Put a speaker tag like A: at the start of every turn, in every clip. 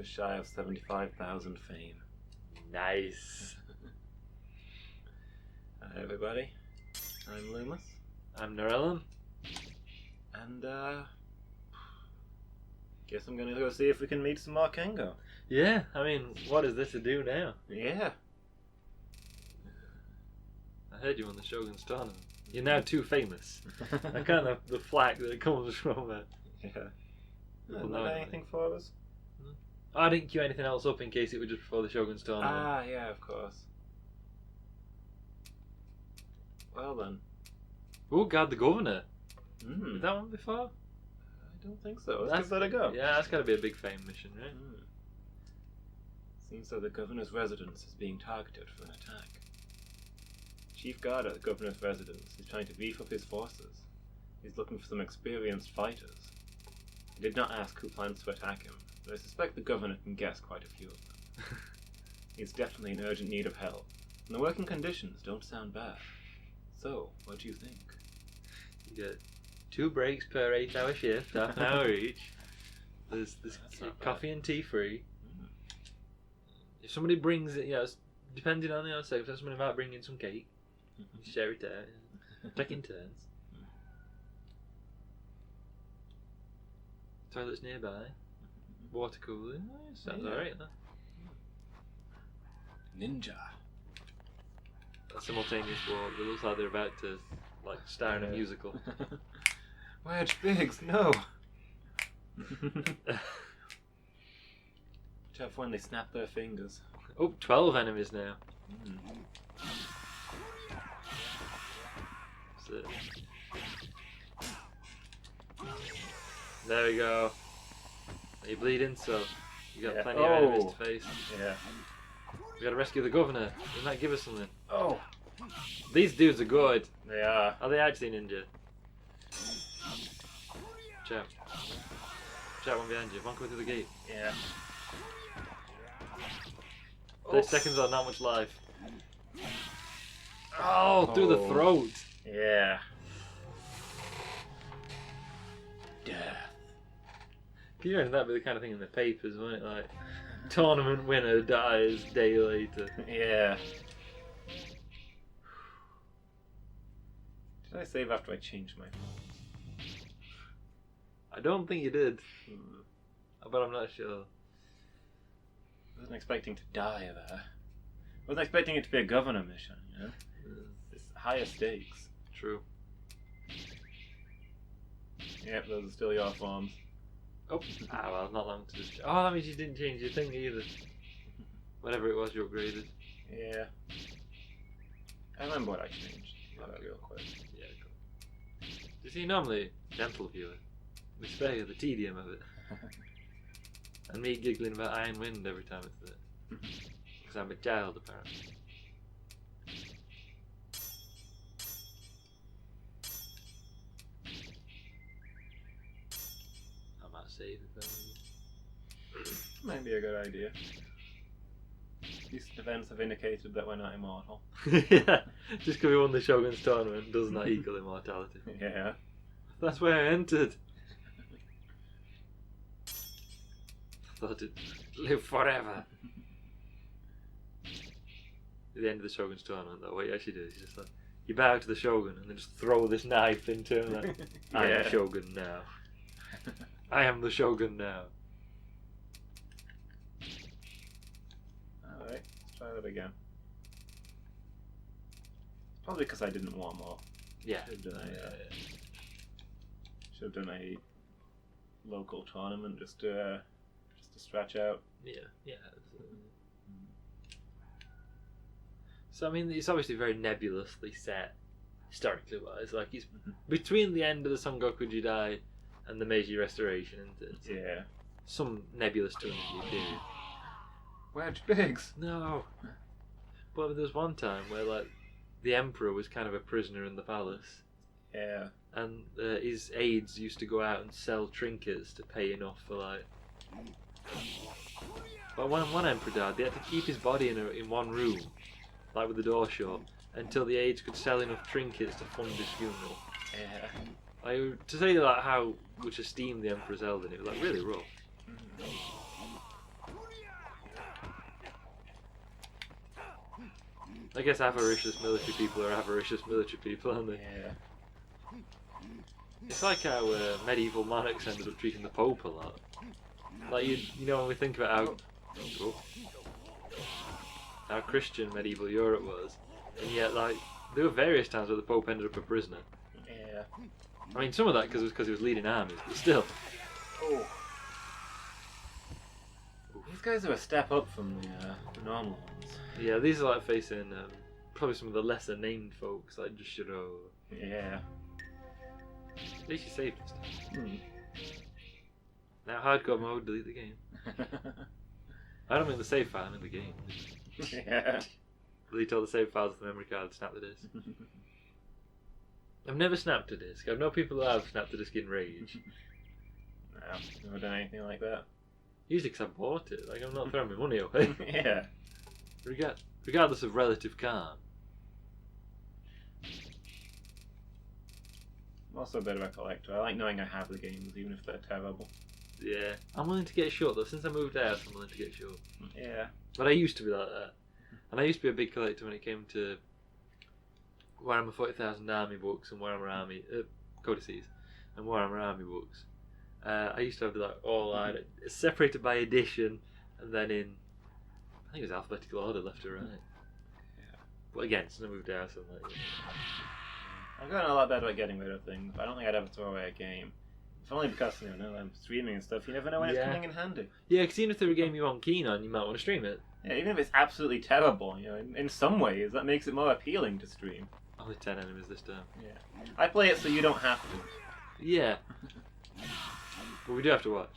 A: just shy of 75,000 fame.
B: Nice.
A: Hi everybody, I'm Loomis.
B: I'm Norellum.
A: And guess I'm gonna go see if we can meet some more Kengo.
B: Yeah, I mean, what is this to do now?
A: Yeah.
B: I heard you on the Shogun's tournament. You're now too famous. I kind of the flack that comes from it.
A: Yeah.
B: Well,
A: Not
B: no,
A: anything for us?
B: I didn't queue anything else up in case it was just before the Shogun's tournament.
A: Ah, yeah, of course. Well then.
B: Oh, God, the Governor.
A: Mm.
B: Did that one before?
A: I don't think so. Let's give that a go.
B: Yeah, that's got to be a big fame mission, right?
A: Mm. Seems though the governor's residence is being targeted for an attack. Chief guard at the governor's residence is trying to beef up his forces. He's looking for some experienced fighters. I did not ask who plans to attack him, but I suspect the governor can guess quite a few of them. He's definitely in urgent need of help, and the working conditions don't sound bad. So, what do you think?
B: You get 2 breaks per 8-hour shift, half an hour each. There's coffee and tea free.
A: Mm.
B: If somebody brings it, depending on the circumstance, somebody might bring in some cake. Share it out. Taking turns. Toilets nearby. Water cooler. Oh, sounds alright.
A: Ninja.
B: A simultaneous walk. It looks like they're about to star in a musical.
A: Wedge Biggs, no! Tough when they snap their fingers.
B: Oh, 12 enemies now.
A: Mm.
B: That's it. There we go. Are you bleeding? So you got plenty of enemies to face.
A: Yeah.
B: We gotta rescue the governor. He might give us something.
A: Oh!
B: These dudes are good.
A: They are.
B: Are they actually ninja? Chat. Chat, one behind you. One coming through the gate.
A: Yeah.
B: 30 seconds on not much life. Oh, through the throat.
A: Yeah. Death.
B: Can you imagine that'd be the kind of thing in the papers, wouldn't it? Like, tournament winner dies day later.
A: Yeah. Did I save after I changed my phone?
B: I don't think you did. But I'm not sure.
A: I wasn't expecting to die there. I wasn't expecting it to be a governor mission, you know? It's higher stakes.
B: True.
A: Yep, those are still your forms.
B: Oh, well, not long to just... Oh, that means you didn't change your thing either. Whatever it was you upgraded.
A: Yeah. I remember what I changed. Real quick.
B: Yeah, cool. You see, normally, gentle viewer, we spare you the tedium of it. And me giggling about Iron Wind every time it's there. Because I'm a child, apparently. I might save if I were you.
A: Might be a good idea. These events have indicated that we're not immortal.
B: Yeah, just because we won the Shogun's tournament does not equal immortality.
A: Yeah.
B: That's where I entered. I thought it'd live forever. At the end of the Shogun's tournament, though, what you actually do is you just you bow to the Shogun and then just throw this knife into him. Like, I am the Shogun now. I am the Shogun now.
A: Alright, let's try that again. Probably because I didn't want more.
B: Yeah.
A: Should have done a local tournament just to stretch out.
B: Yeah. So I mean, it's obviously very nebulously set, historically wise. Like it's between the end of the Son Goku Jidai and the Meiji Restoration, isn't it? So
A: Yeah.
B: some nebulous 200-year period.
A: Wedge Biggs!
B: No. But there was one time where the Emperor was kind of a prisoner in the palace.
A: Yeah.
B: And his aides used to go out and sell trinkets to pay enough for But when one emperor died, they had to keep his body in one room, with the door shut, until the aides could sell enough trinkets to fund his funeral.
A: Yeah.
B: To say how much esteem the emperor's held in it was really rough. I guess avaricious military people are avaricious military people, aren't they?
A: Yeah.
B: It's like how medieval monarchs ended up treating the Pope a lot. Like you know, when we think about how Christian medieval Europe was, and yet like there were various times where the Pope ended up a prisoner.
A: Yeah.
B: I mean, some of that because he was leading armies, but still.
A: Oh. These guys are a step up from the normal ones.
B: Yeah, these are like facing probably some of the lesser named folks like Jushiro.
A: Yeah.
B: At least you saved us. Now hardcore mode, delete the game. I don't mean the save file, I mean the game.
A: Yeah.
B: Delete all the save files with the memory card, snap the disc. I've never snapped a disc. I know people who have snapped a disc in rage.
A: No, never done anything like that.
B: Usually because I bought it. Like, I'm not throwing my money away.
A: Yeah.
B: Regardless of relative calm.
A: I'm also a bit of a collector. I like knowing I have the games, even if they're terrible.
B: Yeah. I'm willing to get short, though. Since I moved out, I'm willing to get short.
A: Yeah.
B: But I used to be like that. And I used to be a big collector when it came to Warhammer 40,000 Army books and Warhammer Army codices and Warhammer Army books. I used to have like all separated by edition, and then in I think it was alphabetical order, left to right.
A: Yeah.
B: But again, since I moved out, so I'm like,
A: I've gotten a lot better at getting rid of things, but I don't think I'd ever throw away a game. If only because I'm streaming and stuff. You never know when it's coming in handy.
B: yeah, because even if there were a game you aren't keen on, you might want to stream it.
A: Yeah, even if it's absolutely terrible, in some ways that makes it more appealing to stream.
B: Only 10 enemies this time.
A: Yeah. I play it so you don't have to.
B: Yeah. But we do have to watch.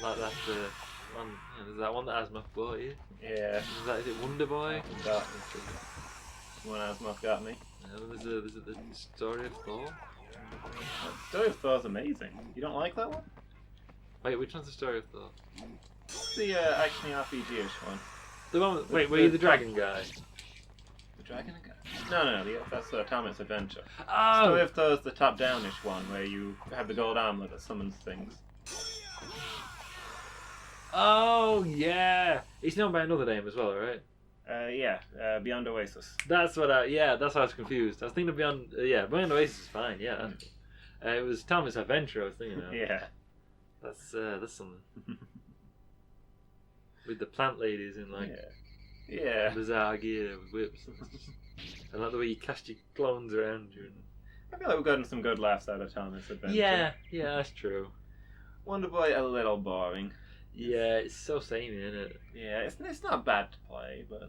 B: Like that one, there's that one that Asmoth bought you.
A: Yeah.
B: Is it Wonder Boy?
A: That one Asmoth got me.
B: There's the Story of Thor.
A: The Story of Thor's amazing. You don't like that one?
B: Wait, which one's the Story of Thor?
A: It's the action RPG-ish one.
B: The one. Wait, were you the dragon guy?
A: The dragon guy? No. That's Thomas Adventure.
B: Oh!
A: Story of Thor's the top-down-ish one where you have the gold armlet that summons things.
B: Oh yeah, it's known by another name as well, right?
A: Beyond Oasis.
B: That's what I was confused. I was thinking of Beyond. Beyond Oasis is fine. Yeah, it was Thomas Adventure. I was thinking of.
A: Yeah.
B: That's something. With the plant ladies in like bizarre gear with whips. I like the way you cast your clones around you.
A: I feel like we've gotten some good laughs out of Thomas Adventure.
B: Yeah, that's true.
A: Wonder Boy a little boring.
B: Yeah, it's so samey, isn't it?
A: Yeah, it's not bad to play, but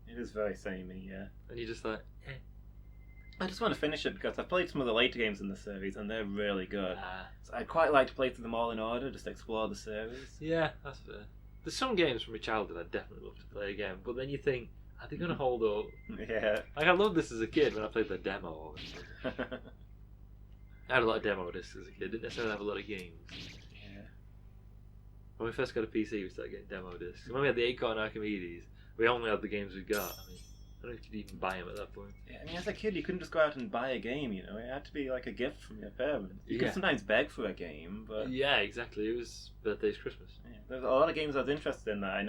A: it is very samey, yeah.
B: And you're just like, eh.
A: I just want to finish it because I've played some of the later games in the series and they're really good. So I'd quite like to play through them all in order, just explore the series.
B: Yeah, that's fair. There's some games from my childhood I'd definitely love to play again, but then you think, are they going to hold up?
A: Yeah.
B: Like, I loved this as a kid when I played the demo. I had a lot of demo discs as a kid, didn't necessarily have a lot of games. When we first got a PC, we started getting demo discs. When we had the Acorn Archimedes, we only had the games we got. I mean, I don't know if you could even buy them at that point.
A: Yeah, I mean, as a kid, you couldn't just go out and buy a game, It had to be like a gift from your parents. You could sometimes beg for a game, but...
B: Yeah, exactly. It was birthday's Christmas.
A: Yeah, there's a lot of games I was interested in that I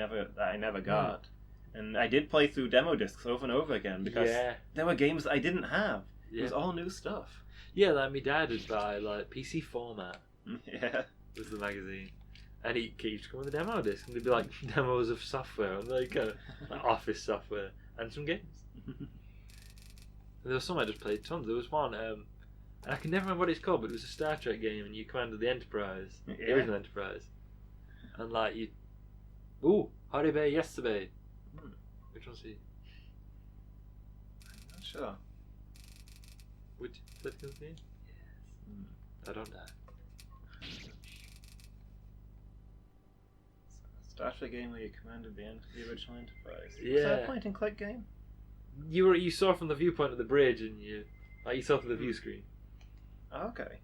A: never got. And I did play through demo discs over and over again because there were games I didn't have. It was all new stuff.
B: Yeah, like my dad would buy like PC Format.
A: Yeah.
B: Was the magazine. And he used to come with a demo disc, and there'd be like demos of software, and like office software, and some games. And there was some I just played tons. There was one, and I can never remember what it's called, but it was a Star Trek game, and you commanded the Enterprise, the original Enterprise, and like you, Haribe Yesterday. Which one's he?
A: I'm not sure.
B: Which political game? Yes. I don't know.
A: Star Trek game where you commanded the original Enterprise.
B: Yeah.
A: Was that a point and click game?
B: You saw from the viewpoint of the bridge, and you saw through the view screen.
A: Oh, okay.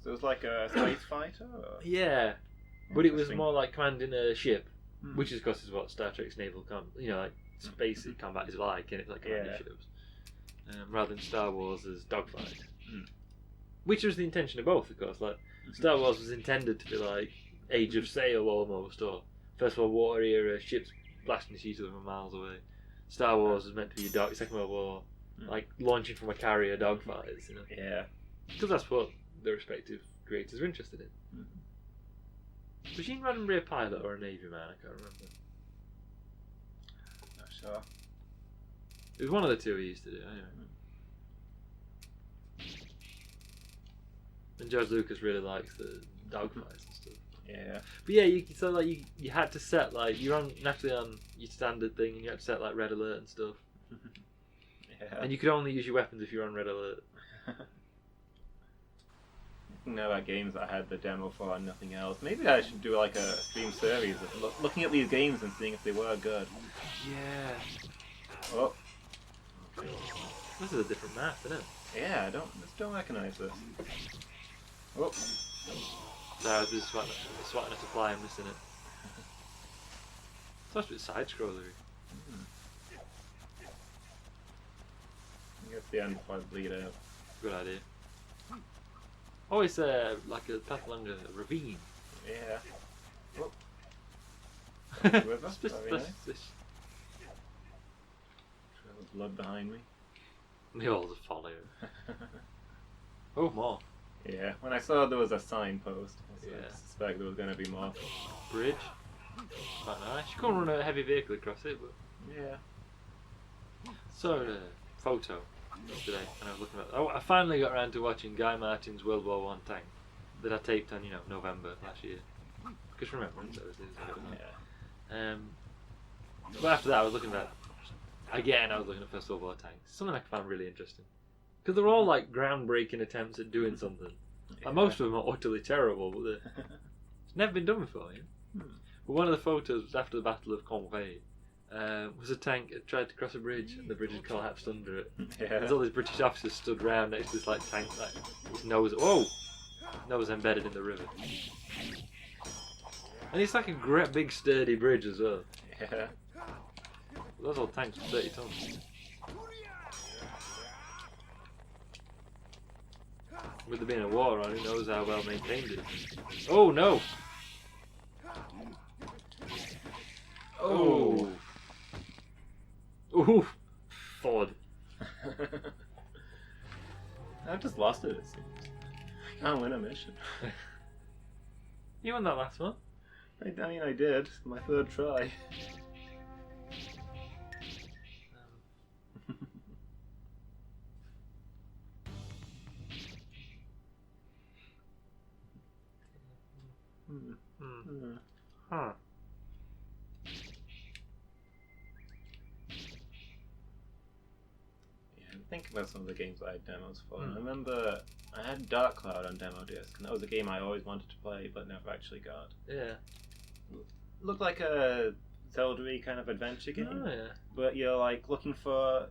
A: So it was like a space fighter? Or?
B: Yeah. But it was more like commanding a ship, which of course is what Star Trek's naval like space combat is like, and it's like commanding ships. Rather than Star Wars as dogfight. Which was the intention of both, of course. Like Star Wars was intended to be like Age of Sail almost, or First World War era ships blasting each other from miles away. Star Wars was meant to be a dark Second World War, like launching from a carrier dogfights, you know.
A: Yeah.
B: Because that's what the respective creators are interested in. Was Gene Roddenberry a pilot or a Navy man? I can't remember.
A: Not sure.
B: It was one of the two he used to do, anyway. And George Lucas really likes the dogfights and stuff.
A: Yeah.
B: But yeah, you had to set like you're on naturally on your standard thing, and you had to set like red alert and stuff.
A: Yeah.
B: And you could only use your weapons if you're on red alert.
A: Know about games that I had the demo for and nothing else. Maybe I should do like a stream series of looking at these games and seeing if they were good.
B: Yeah.
A: Oh.
B: This is a different map, isn't it?
A: Yeah, I don't recognize this. Oh.
B: So I was just swatting a supply and missing it. It's supposed to be side scrollery.
A: Get the end before I bleed out.
B: Good idea. Oh, it's like a path along a ravine.
A: Yeah. Oh. River.
B: Splish,
A: Very
B: splish,
A: nice.
B: splish.
A: Trail of blood behind me.
B: They all just follow. Oh, more.
A: Yeah, when I saw there was a signpost, I
B: Yeah.
A: suspect there was going to be more.
B: Bridge. Quite nice. You can't run a heavy vehicle across it, but.
A: Yeah.
B: So, photo yesterday, and I was looking at. Oh, I finally got around to watching Guy Martin's World War One tank that I taped on, November last year. Because Remembrance,
A: Yeah.
B: But after that, I was looking at. Again, I was looking at First World War tanks. Something I found really interesting. Because they're all like groundbreaking attempts at doing something.
A: Yeah.
B: And most of them are utterly terrible, but it's never been done before. But one of the photos was after the Battle of Conway. Was a tank that tried to cross a bridge and the bridge had collapsed under it.
A: Yeah.
B: There's all these British officers stood round next to this like tank, like his nose, nose embedded in the river. And it's like a great big sturdy bridge as well.
A: Yeah.
B: Those old tanks were 30 tons. With there being a war on, who knows how well maintained it is. Oh no! Oh! Ooh! Ford.
A: I've just lost it seems. I can't win a mission.
B: You won that last one.
A: I mean, I did. My third try.
B: Huh.
A: Yeah, think about some of the games I had demos for. I remember I had Dark Cloud on demo disc, and that was a game I always wanted to play but never actually got.
B: Yeah.
A: Looked like a Zelda-y kind of adventure game,
B: Oh yeah.
A: but you're like looking for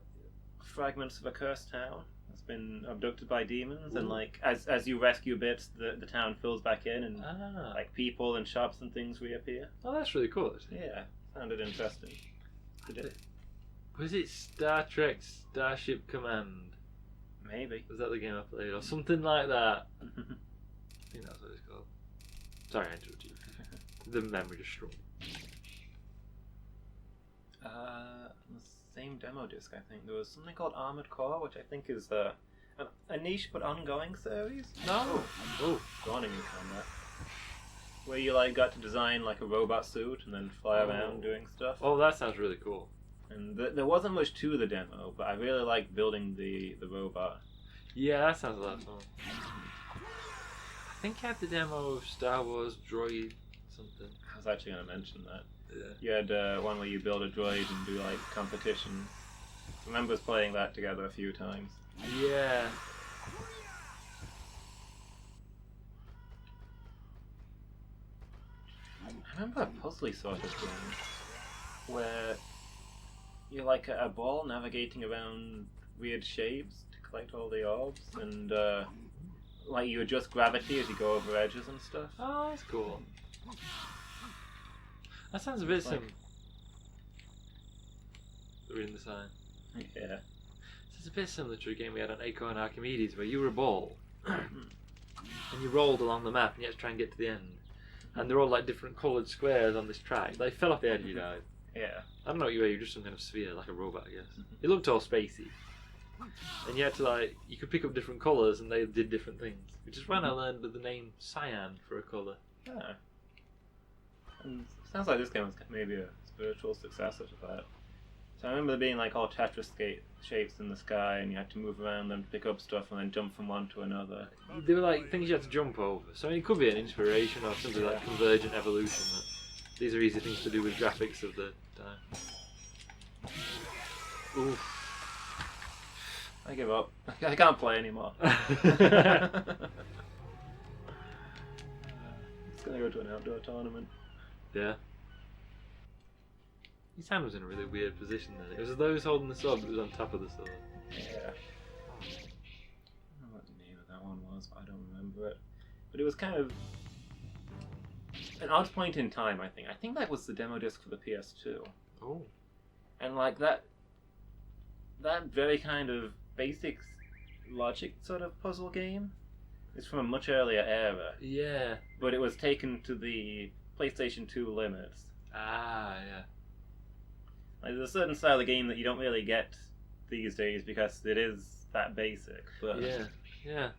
A: fragments of a cursed town that's been abducted by demons, and like as you rescue bits, the town fills back in, and like people and shops and things reappear.
B: Oh, that's really cool. Actually.
A: Yeah, sounded interesting. Did it?
B: Was it Star Trek Starship Command?
A: Maybe.
B: Was that the game I played, or something like that? I think that's what it's called. Sorry, I interrupted you. The memory just struck me.
A: The same demo disc, I think. There was something called Armored Core, which I think is a niche but ongoing series.
B: No. Oh.
A: Dawning in Combat. Where you like got to design like a robot suit and then fly around doing stuff.
B: Oh, that sounds really cool.
A: And there wasn't much to the demo, but I really liked building the robot.
B: Yeah, that sounds a lot of fun. I think I had the demo of Star Wars Droid something.
A: I was actually going to mention that.
B: Yeah.
A: You had one where you build a droid and do like competition. I remember us playing that together a few times.
B: Yeah.
A: I remember a puzzly sort of game where you're like a ball navigating around weird shapes to collect all the orbs, and like you adjust gravity as you go over edges and stuff.
B: Oh, that's cool. That sounds a bit similar. Reading the sign.
A: Yeah.
B: It's a bit similar to a game we had on Acorn Archimedes where you were a ball and you rolled along the map and you had to try and get to the end. And they're all like different coloured squares on this track. They fell off the edge, you died.
A: Yeah.
B: I don't know what you were. You're just some kind of sphere, like a robot, I guess. It looked all spacey. And you had to, like, you could pick up different colours and they did different things. Which is when I learned the name cyan for a colour.
A: Yeah. And it sounds like this game was maybe a spiritual successor to that. So I remember there being like all Tetris shapes in the sky, and you had to move around them to pick up stuff and then jump from one to another.
B: They were like things you had to jump over. So I mean, it could be an inspiration or something like convergent evolution. That these are easy things to do with graphics of the time. Oof.
A: I give up. I can't play anymore. Just gonna go to an outdoor tournament.
B: Yeah. His hand was in a really weird position then. It was as though he was holding the sword, but it was on top of the sword.
A: Yeah. I don't know what the name of that one was, but I don't remember it. But it was kind of an odd point in time, I think. I think that was the demo disc for the PS2.
B: Oh.
A: And like that very kind of basic logic sort of puzzle game is from a much earlier era.
B: Yeah.
A: But it was taken to the PlayStation 2 limits.
B: Ah, yeah.
A: Like, there's a certain style of game that you don't really get these days because it is that basic. But
B: Yeah. Yeah.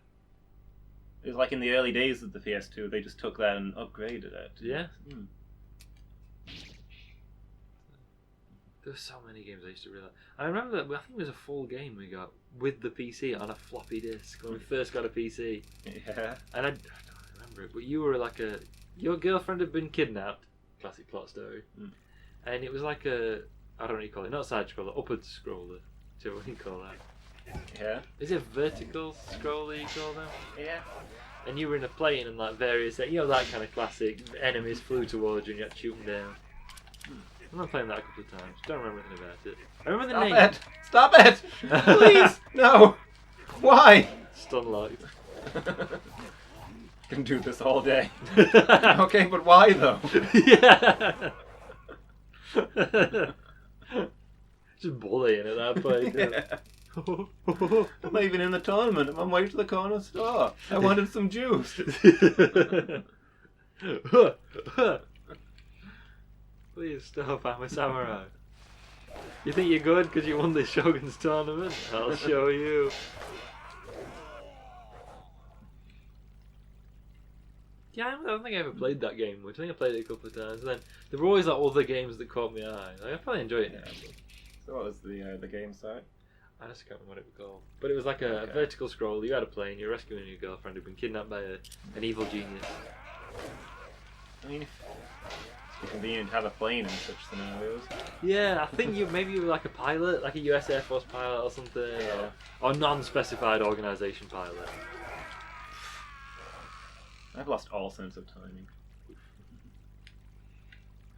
A: it was like in the early days of the PS2, they just took that and upgraded it.
B: Yeah.
A: Hmm.
B: There were so many games I used to really like. I remember that, I think it was a full game we got with the PC on a floppy disk when we first got a PC.
A: Yeah.
B: And I don't remember it, but you were like your girlfriend had been kidnapped. Classic plot story.
A: Mm.
B: And it was like I don't know what you call it, not side scroller, upward scroller. Whichever one you call that.
A: Yeah.
B: Is it vertical scroller you call them?
A: Yeah.
B: And you were in a plane and like various, that kind of classic, enemies flew towards you and you had to shoot them down. I'm not playing that a couple of times. Don't remember anything about it. I remember the name.
A: Stop it! Please! No! Why?
B: Stun locked.
A: Can do this all day. Okay, but why though?
B: Yeah. Just bullying at that point.
A: Yeah. I'm not even in the tournament. I'm on my way to the corner store. I wanted some juice.
B: Please stop, I'm a samurai. You think you're good because you won the Shogun's tournament? I'll show you. Yeah, I don't think I ever played that game much. I think I played it a couple of times. And then there were always like other games that caught my eye. Like, I probably enjoy it now. But
A: So what was the game site?
B: I just can't remember what it was called. But it was like a vertical scroll. You had a plane. You're rescuing your girlfriend who'd been kidnapped by an evil genius.
A: I mean, it's convenient to have a plane in such scenarios.
B: Yeah, I think maybe you were like a pilot, like a US Air Force pilot or something, or non-specified organisation pilot.
A: I've lost all sense of timing.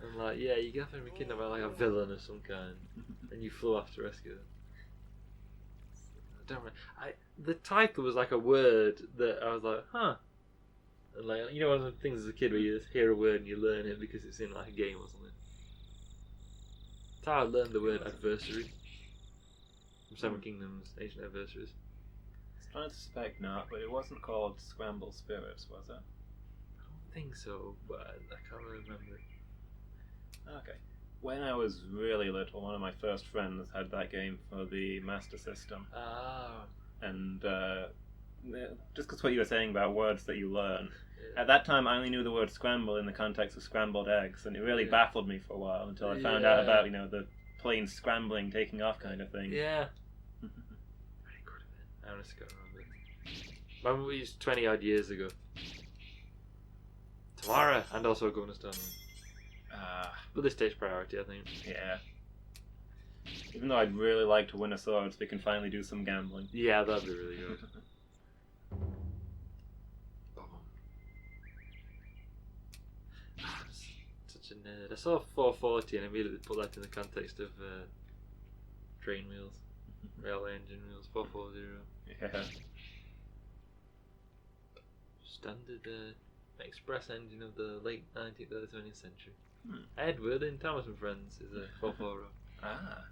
B: And like, yeah, your girlfriend was kidnapped by like a villain of some kind, and you flew off to rescue her. I don't remember. The title was like a word that I was like, huh. And like, you know, one of the things as a kid where you just hear a word and you learn it because it's in like a game or something. That's how I learned the word adversary from Seven Kingdoms, Ancient Adversaries.
A: I don't suspect not, but it wasn't called Scramble Spirits, was it?
B: I don't think so, but I can't really remember.
A: Okay. When I was really little, one of my first friends had that game for the Master System.
B: Ah.
A: And just because what you were saying about words that you learn,
B: Yeah.
A: at that time I only knew the word scramble in the context of scrambled eggs, and it really baffled me for a while until I found out about, the plane scrambling, taking off kind of thing.
B: Yeah. Very good at it. I honestly can't remember. Remember we used 20 odd years ago. Tomorrow, and also a governor's tournament. But this takes priority, I think.
A: Yeah. Even though I'd really like to win a sword so we can finally do some gambling.
B: Yeah, that'd be really good. Such a nerd. I saw 440 and immediately put that in the context of train wheels. Railway engine wheels, 440.
A: Yeah.
B: Standard express engine of the late 19th, early 20th century. Edward in Thomas and Friends is a 440.
A: Ah.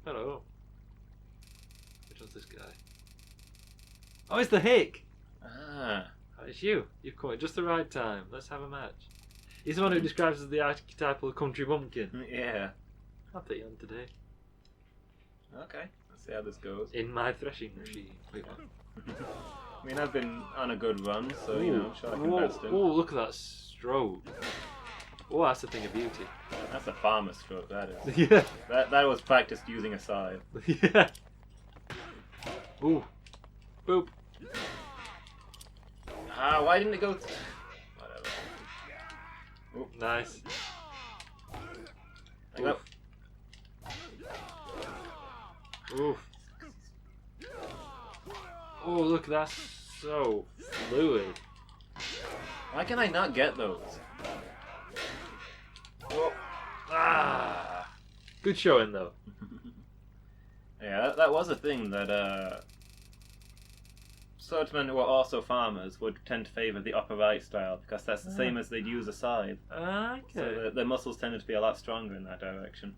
B: Hello. Which one's this guy? Oh, it's the Hick!
A: Ah.
B: Oh, it's you. You've come at just the right time. Let's have a match. He's the one who describes as the archetypal country bumpkin.
A: Yeah.
B: I'll take you on today.
A: Okay, let's see how this goes.
B: In my threshing machine. Wait, what?
A: I mean, I've been on a good run, so, you know, sure I can best in.
B: Oh, look at that stroke. Oh, that's a thing of beauty.
A: That's a farmer stroke, that is.
B: Yeah.
A: That was practiced using a scythe.
B: Yeah. Ooh. Boop.
A: Ah, why didn't it go... Whatever. Ooh.
B: Nice.
A: Hang up.
B: Oof. Oh, look, that's so fluid.
A: Why can I not get those? Oh.
B: Ah. Good showing, though.
A: Yeah, that was a thing that swordsmen who are also farmers would tend to favour the upper right style because that's the same as they'd use a scythe.
B: Okay.
A: So their muscles tended to be a lot stronger in that direction.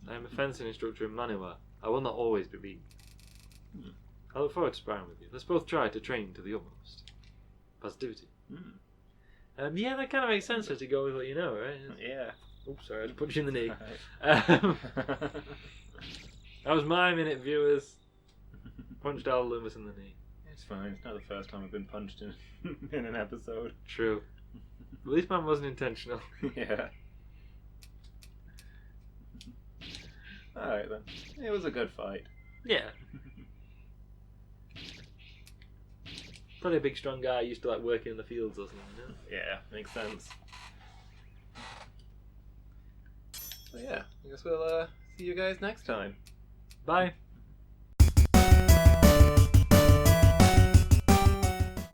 B: I am a fencing instructor in Maniwa. I will not always be beaten. I look forward to sparring with you. Let's both try to train to the utmost. Positivity. Yeah, that kind of makes sense to go with what you know, right?
A: Yeah.
B: Oops, sorry, I just punched you in the knee.
A: Right.
B: That was my minute, viewers. Punched Al Loomis in the knee.
A: It's fine. It's not the first time I've been punched in in an episode.
B: True. At least mine wasn't intentional.
A: Yeah. Alright then. It was a good fight.
B: Yeah. Probably a big strong guy used to like working in the fields or something, you know?
A: Yeah, makes sense. So yeah, I guess we'll see you guys next time.
B: Bye.